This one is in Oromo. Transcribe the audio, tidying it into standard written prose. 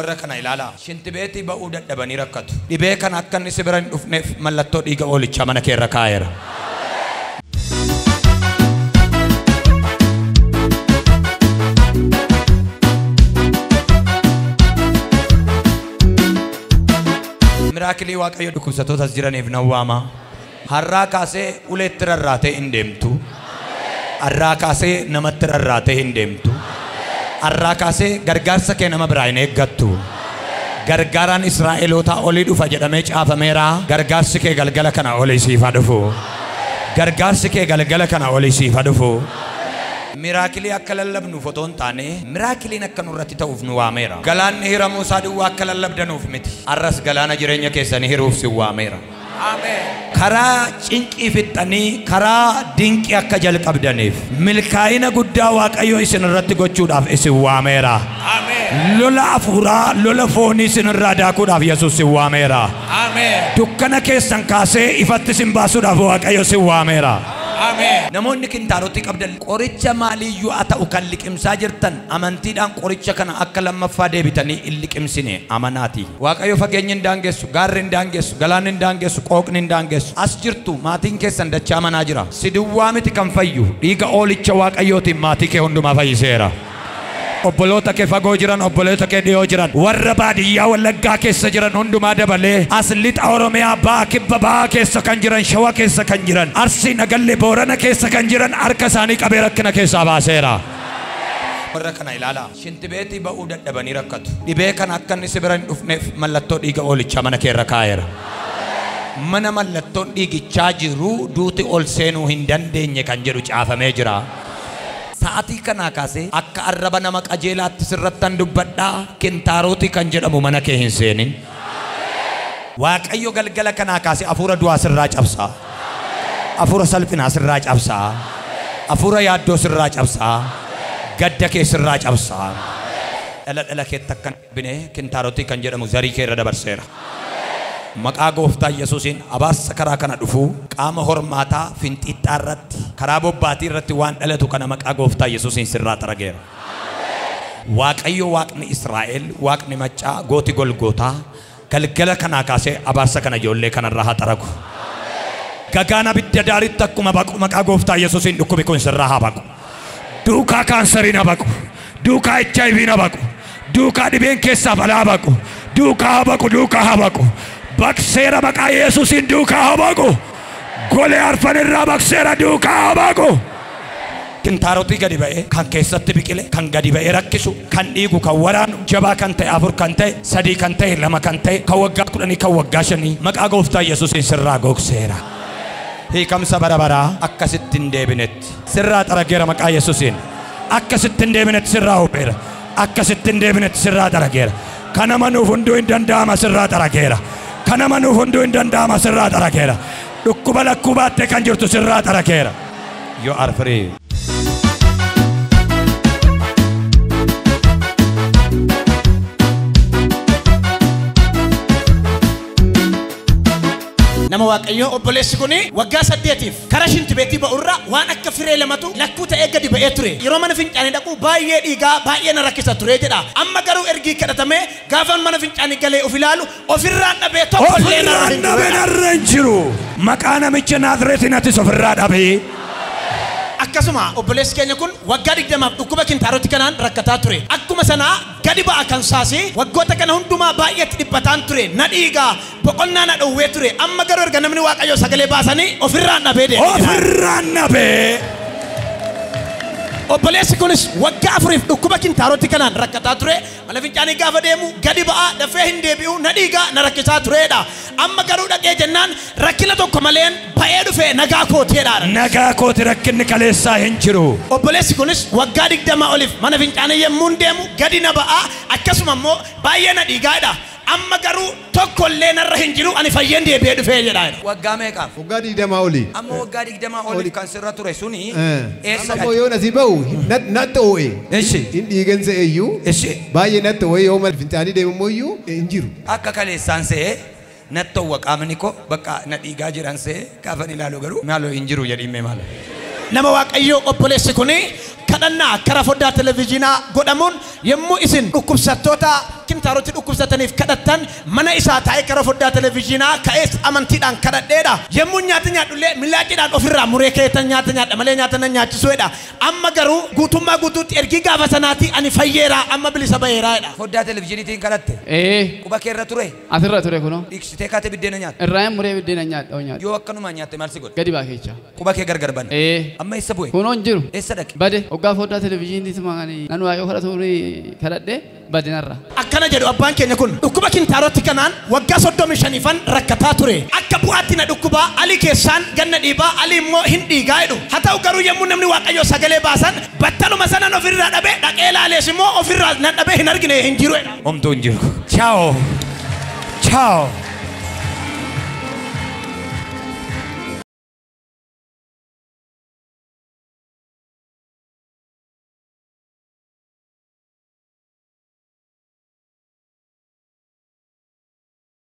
Warra kana ilaala shintibeetii ba'uu dadhabanii rakkatu dhibee kana akka inni si bira hin dhufneef mallattoo dhiiga oolicha mana keerra kaa'eera. Miraakilii Waaqayyo dhukkubsatootas jiraniif nan waama. Har'aa kaasee uleetti rarraatee hin deemtu. Har'aa kaasee namatti rarraatee hin deemtu. Har'aa kaasee gargaarsa kee nama biraa hin eeggattu. Gargaaraan Israa'eloota olii dhufa jedhamee caafameera. Gargaarsi kee galgala kana olii siif dhufu. Gargaarsi kee galgala kana olii siif dhufu. Miraakilii akka lallabnuuf otoo hin taane miraakiliin akka nurratti ta'uuf nu waameera. Galaanni hiramuu isaa duwwaa akka lallabdanuuf miti. Arras galaana jireenya keessanii hiruuf si waameera. Amen. Karaa cinqii fixanii karaa dinqii akka jalqabdaniif milkaa'ina guddaa Waaqayyo isin irratti gochuudhaaf isin waameera. Amen. Lola afuuraa lola foonii isin irraa daakuudhaaf Yesuus isin waameera. Amen. Dukkana keessan kaasee ifatti isin baasuudhaaf Waaqayyo isin waameera. Amen. Namoonni Kintaaroti qabdan qoricha maaliyyuu haa ta'u kan liqimsaa jirtan amantiidhaan qoricha kana akka lammaffaa deebitanii hin liqimsine amanaati. Waaqayyo fageenya hin daangessu, gaarri hin daangessu, galaanni hin daangessu, qooqni hin daangessu. As jirtu maatiin keessan dachaa manaa jira. Si duwwaa miti kan fayyu dhiiga oolicha Waaqayyootiin maatii kee hundumaa fayyiseera. Obboloota kee fagoo jiran, obboloota kee dhiyoo jiran, warra baadiyyaa Wallaggaa keessa jiran hundumaa dabalee as lixa Oromiyaa ba'a kibba ba'a keessa kan jiran, Shawaa keessa kan jiran, Arsii Nagallee Boorana keessa kan jiran harka isaanii qabee rakkina keessaa baaseera. Warra kana ilaala shintibeetii ba'uu dadhabanii rakkatu dhibee kana akka inni si bira hin dhufneef mallattoo dhiiga oolichaa mana keerra kaa'eera. Mana mallattoon dhiigichaa jiru duuti ol seenuu hin dandeenye kan jedhu caafamee jira. Sa'aatii kana kaasee akka arraba nama qajeelaatti sirrattan dubbadhaa Kintaaroti kan jedhamu mana kee hin seenin. Waaqayyo galgala kana kaasee afuura du'aa sirraa cabsaa. Afuura salphinaa sirraa cabsaa. Afuura yaaddoo sirraa cabsaa. Gadda kee sirraa cabsaa. Dhala keetti akka binee Kintaaroti kan jedhamu zarii kee irra dabarseera. Maqaa Gooftaa Yesuusiin abaarsa karaa kana dhufu qaama hormaataa finxixxaa irratti karaa bobbaatii irratti waan dhalatu kana maqaa Gooftaa Yesuusiin sirraa xarageera. Waaqayyo Waaqni Israa'el Waaqni Maccaa gooti Golgootaa galgala kanaa kaasee abaarsa kana ijoollee kanarraa haa xaragu. Gagaan abidda daaritti akkuma baqu maqaa Gooftaa Yesuusiin dhukkubi kun sirraa haa baqu. Duukaa kaansarii na baqu. Duukaa HIV na baqu. Duukaa dhibeen keessaa balaa baqu. Duukaa haa baqu. Duukaa haa baqu. Bakseera maqaa Yesuusiin duukaa haa baqu. Golee arfan irraa bakseera duukaa haa baqu. Kintaaroti gadi ba'ee kan keessatti biqile kan gadi ba'ee rakkisu kan dhiigu kan waraanu jabaa kan ta'e afur kan ta'e sadii kan ta'e lama kan ta'e kan waggaa 10 kan waggaa 5 maqaa Gooftaa Yesuusiin sirraa gogseera. Hiikamsa bara baraa akkasitti hin deebinetti sirraa xarageera maqaa Yesuusiin. Akkasitti hin deebinetti sirraa hubeera. Akkasitti hin deebinetti sirraa xarageera. Kana manuuf hunduu hin danda'ama sirraa xarageera. Kana manuuf hunduu hin danda'ama sirraa xarageera. Dhukkuba lakkuu baattee kan jirtu sirraa xarageera. You are free. Nama Waaqayyo obboleessi kuni waggaa 8tiif karaa shintibeetii ba'urra waan akka firee lamatu lakkuu ta'ee gadi ba'ee ture. Yeroo mana fincaanii dhaqu baay'ee dhiigaa baay'ee na rakkisa ture jedha. Amma garuu ergii kadhatame gaafa mana fincaanii galee of ilaalu ofirraan dhabee tokko illee narra hin jiru. Maqaa namicha Naazreetiinis ofirraa dhabee. Akkasuma obboleessi keenya kun waggaa 20 dhukkuba Kintaaroti kanaan rakkataa ture. Akkuma sanaa gadi ba'a kan saasee waggoota kana hundumaa baay'eetti dhiphataan ture. Na dhiigaa boqonnaa na dhowwee ture. Amma garuu erga namni Waaqayyo sagalee baasanii ofirraan dhabee deema. Ofirraan dhabee. Obboleessi kunis waggaa 4 dhukkuba Kintaaroti kanaan rakkataa ture. Mana fincaanii gaafa deemu gadi ba'a dafee hin deebi'u na dhiigaa na rakkisaa turedha. Amma garuu dhaqee jennaan rakkina tokko maleen ba'ee dhufee nagaa kootiidha. Nagaa kooti rakkinni kaleessaa hin jiru. Obboleessi kunis waggaa 20 oliif mana fincaanii yemmuu deemu gadi na ba'a akkasuma immoo baay'ee na dhiigaadha. Amma garuu tokko illee narra hin jiru ani fayyeen deebi'ee dhufee jedha. Waggaa meeqaaf? Waggaa 20 oli. Amma waggaa 20 oli kan sirra ture suni eessa amma yoo nasi ba'u natta oo'e. Eshi. Hin dhiigan se'e iyyuu. Eshi. Baay'ee natta oo'e yoo mana fincaanii deemu iyyuu hin jiru. Akka kaleessaan se'e natta oo'a qaamni koo bakka na dhiigaa jiran se'e gaafan ilaalu garuu maaloo hin jiru jedhimee maala. Nama Waaqayyo obboleessi kuni kadhannaa karaa foddaa televiziyoonaa godhamuun yemmuu isin dhukkubsattoota kintaaroti dhukkubsataniif kadhattan mana isaa taa'ee gara foddaa televiziyoonaa ka'ees amantiidhaan kadhadheedha. Yemmuu nyaata nyaadhullee millaaqiidhaan ofirraa muree keetan nyaata nyaadha malee nyaata nan nyaachisuudha. Amma garuu guutummaa guutuutti ergi gaafa sanaati ani fayyeera amma bilisa baheeraadha. Foddaa televiziyooniitiin kadhatte. Quba kee irra ture. Asirra ture kuno. Dhiiksitee kaatee biddeena nyaata. Irraan muree biddeena nyaadha. Yoo akkanuma nyaatte maal si godhe? Gadi baakecha. Quba kee gargar banne. Amma eessa bu'e? Kuno hin jiru. Eessa dhaqe? Bade hoggaa foddaa televiziyooniitti maqanii nanu waayoo kadhadhee badinarra. Akkana jedhu abbaan keenya kun dhukkuba kintaaroti kanaan waggaa 35 rakkataa ture. Akka bu'aatti na dhukkubaa alii keessaan ganna dhiibaa alii immoo hin dhiigaa jedhu. Haa ta'u garuu yemmuu namni waaqayyo sagalee baasan battaluma sanan ofirraa dhabee dhaqee ilaalees immoo ofirraa nan dhabee hin argine hin jiru. Homtuu hin jiru. Ciao. Ciao.